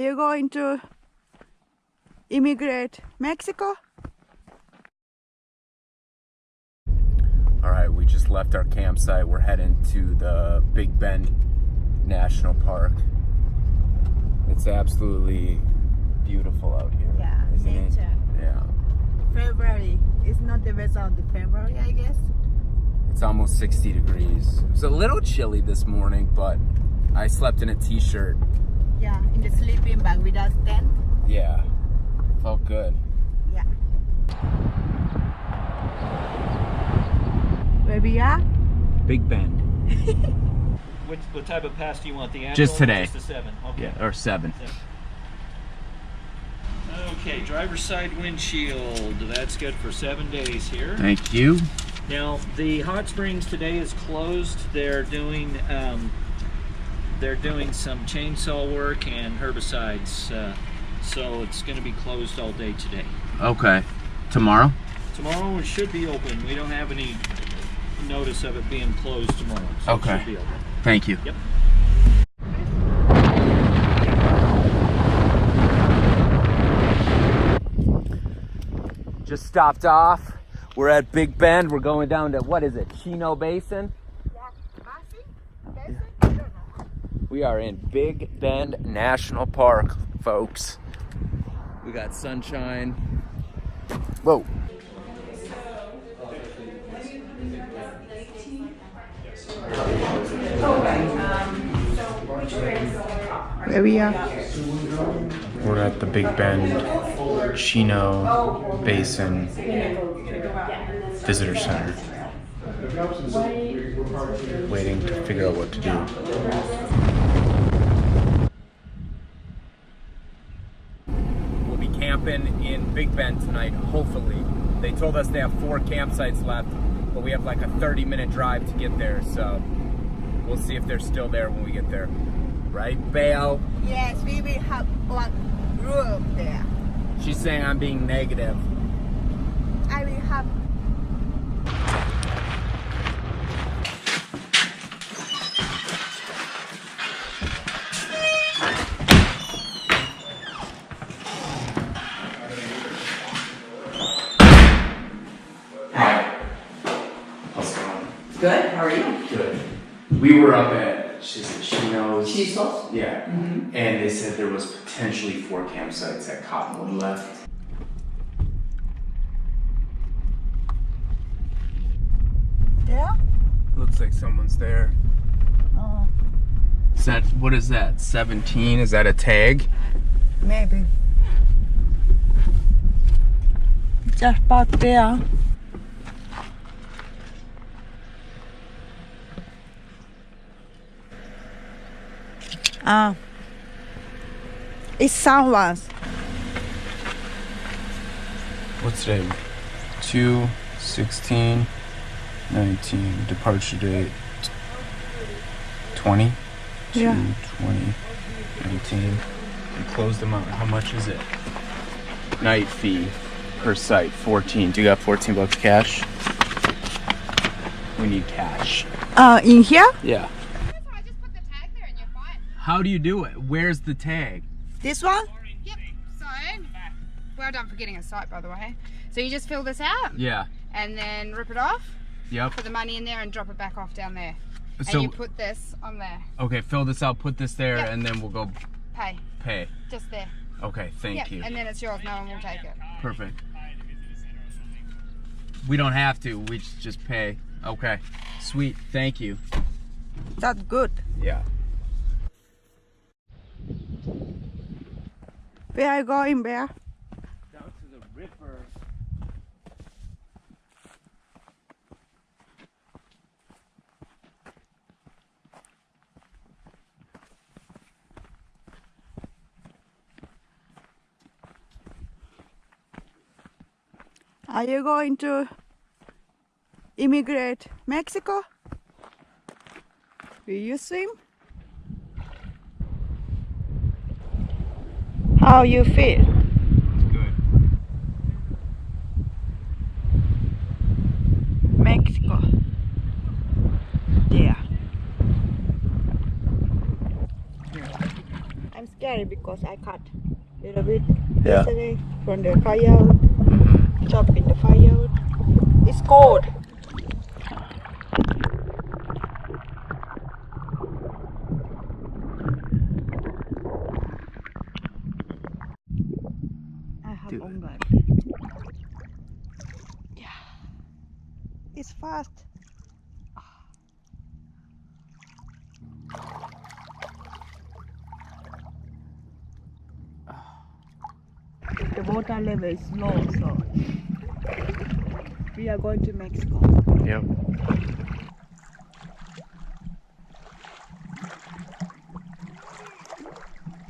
You going to immigrate Mexico? Alright, we just left our campsite. We're heading to the Big Bend National Park. It's absolutely beautiful out here. Yeah, isn't it? nature. Yeah. February. It's not the weather of the February, I guess. It's almost 60 degrees. It was a little chilly this morning, but I slept in a t-shirt. Yeah, in the sleeping bag without tent. Yeah, felt good. Yeah. Where we are? Big Bend. What type of pass do you want? The annual? Just today. Just the 7. Okay. Yeah, or 7. Okay, driver's side windshield. That's good for 7 days here. Thank you. Now the hot springs today is closed. They're doing some chainsaw work and herbicides, so it's going to be closed all day today. Okay. Tomorrow? Tomorrow it should be open. We don't have any notice of it being closed tomorrow, so Okay. it should be open. Thank you. Yep. Just stopped off. We're at Big Bend. We're going down to, what is it, Chino Basin? We are in Big Bend National Park, folks. We got sunshine. Whoa. Where we are? We're at the Big Bend Chino Basin Visitor Center. Waiting to figure out what to do. We'll be camping in Big Bend tonight, hopefully. They told us they have 4 campsites left, but we have like a 30-minute drive to get there, so we'll see if they're still there when we get there. Right, Belle? Yes, we will have one room there. She's saying I'm being negative. I will have. How's it going? Good, how are you? Good. We were up at Chino's. Chisos? Yeah. And they said there was potentially 4 campsites at Cottonwood left. Yeah? Looks like someone's there. Oh, Is that, what is that, 17? Is that a tag? maybe. Just about there. It's someone's. What's today? 2/16/19. Departure date 20? Yeah. 2/20/19. We closed them out. How much is it? Night fee per site, 14. Do you got 14 bucks cash? We need cash. In here? Yeah. I just put the tag there and you're fine. How do you do it? Where's the tag? This one? Yep. So, well done for getting a site, by the way. So you just fill this out Yeah. and then rip it off, Yep. put the money in there and drop it back off down there. So, and you put this on there. okay, fill this out, put this there, Yep. and then we'll go Pay. pay. Just there. Okay, thank Yep. you. And then it's yours. No one will take it. Perfect. We don't have to, we just pay. Okay, sweet, thank you. That's good. Yeah. Where are you going, Bear? Down to the river. Are you going to immigrate Mexico? Will you swim? How you feel? Good. Mexico. Yeah. I'm scared smell because I cut a little bit Yeah. yesterday from the firewood. Chop in the firewood. It's cold. I have Do on guard. Yeah. It's fast. The water level is low, so we are going to Mexico. Yep.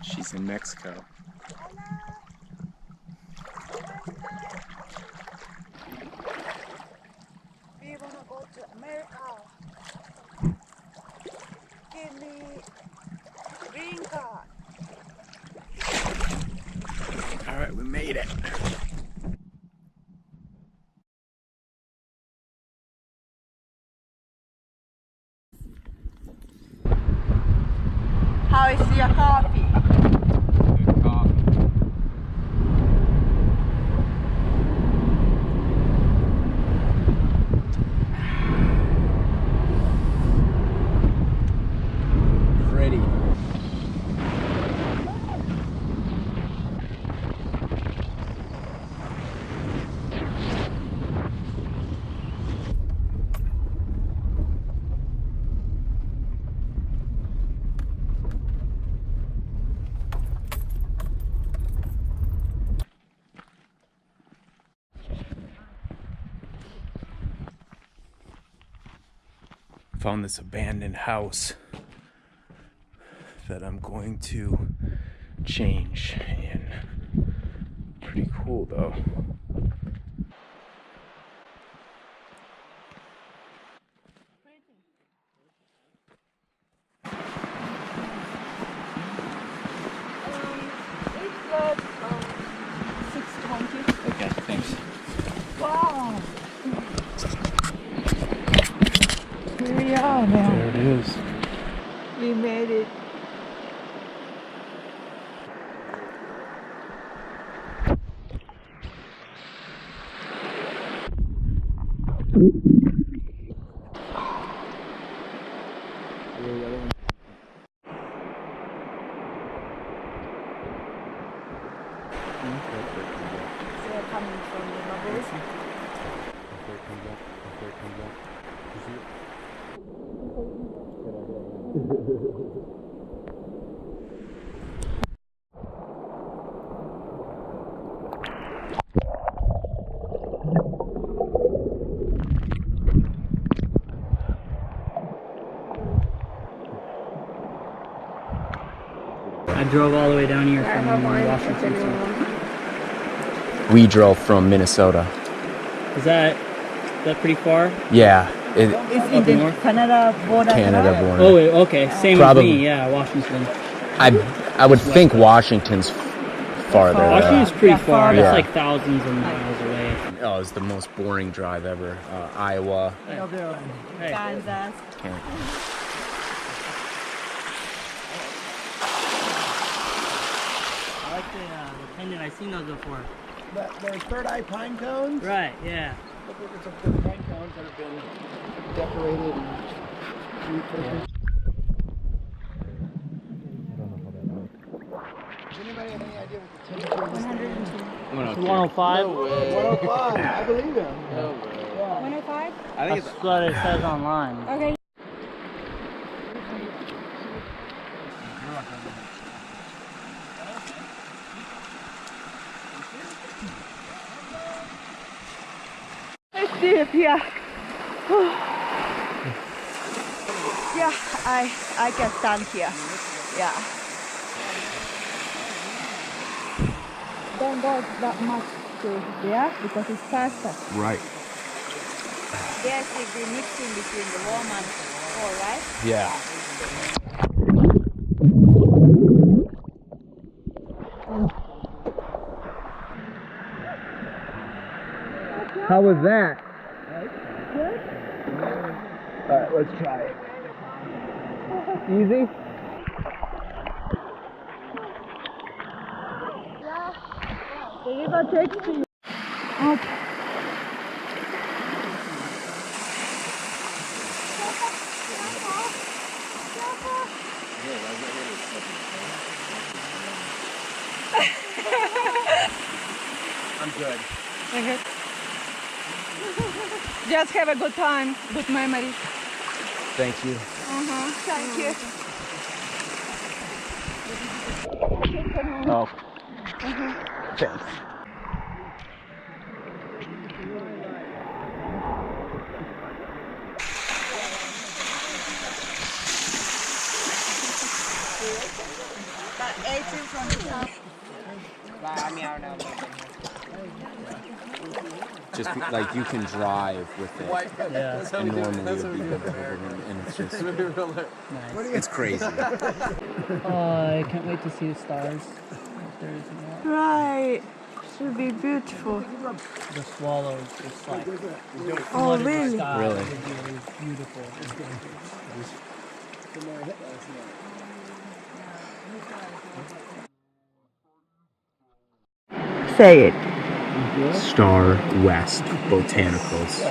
She's in Mexico. We wanna go to America. Give me green card. All right, we made it. How is your coffee? Good coffee. Pretty. Found this abandoned house that I'm going to change in. Pretty cool though. It's got 620. Okay, thanks. Wow. Here we are now. There it is. We made it. They're coming from the bubbles. I drove all the way down here from Washington. We drove from Minnesota. Is that pretty far? Yeah, It's in Up the north? Canada border. Canada right? border. Oh, wait, okay. Same Probably. as me. Yeah, Washington. I would think Washington's farther. Washington's pretty Yeah, far. yeah. It's like thousands of miles away. Oh, it's the most boring drive ever. Iowa. Hey. Kansas. Can't. I like the pendant. I've seen those before. They're third eye pine cones. Right, yeah. Look at some third pine cones that have been decorated and repurposed. Does anybody have any idea what the temperature of this thing is? 105? 105. I believe him. 105? That's what it says online. Okay. It's deep, yeah. Yeah, I can stand here. Yeah. Don't go that much to there because it's faster. Right. There's the mixing between the warm and cold, right? Yeah. How was that? Alright, let's try it. Easy? The river takes to you. Okay. I'm good. Okay. Just have a good time, good memories. Thank you. Thank you. Oh. Thanks. Just like you can drive with it, Yeah. and normally it would be and it's just, it's crazy. I can't wait to see the stars. If there is more. Right. Should be beautiful. The swallows just like Oh, really? sky. Really? It was beautiful. Say it. Star West Botanicals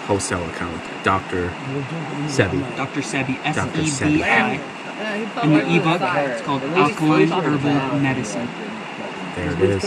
Wholesale account, Dr. Sebi. Dr. Sebi, Dr. S-E-B-I. In the ebook, it's called Alkaline Herbal Medicine. There it is.